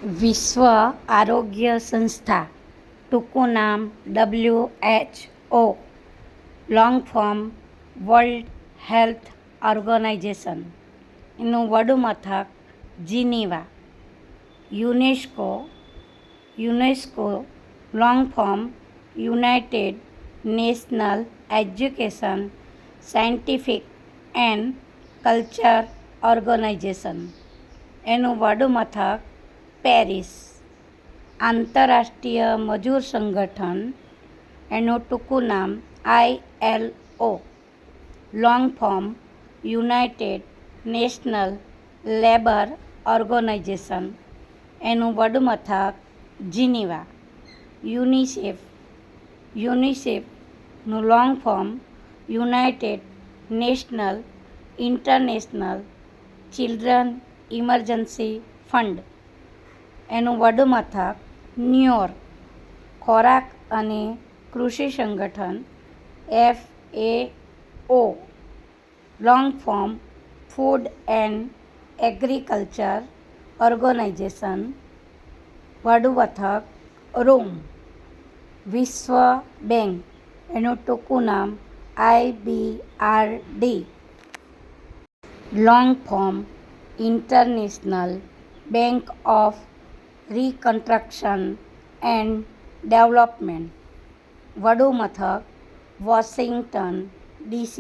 વિશ્વ આરોગ્ય સંસ્થા, ટૂંકું નામ WHO, long form world health organization, એનું વડું મથક Geneva. UNESCO, long form united national education, scientific and culture organization, એનું વડું મથક પેરિસ. આંતરરાષ્ટ્રીય મજૂર સંગઠન, એનું ટૂંકું નામ ILO, long form united national labour organisation, એનું વડું મથક જીનીવા. યુનિસેફનું long form united national international children emergency fund, એનું વડું મથક ન્યુયોર્ક. ખોરાક અને કૃષિ સંગઠન FAO, long form food and agriculture organisation, વડું મથક રોમ. વિશ્વ બેંક, એનું ટૂંકું નામ IBRD, long form international bank of reconstruction and development, વડું મથક વોશિંગ્ટન DC.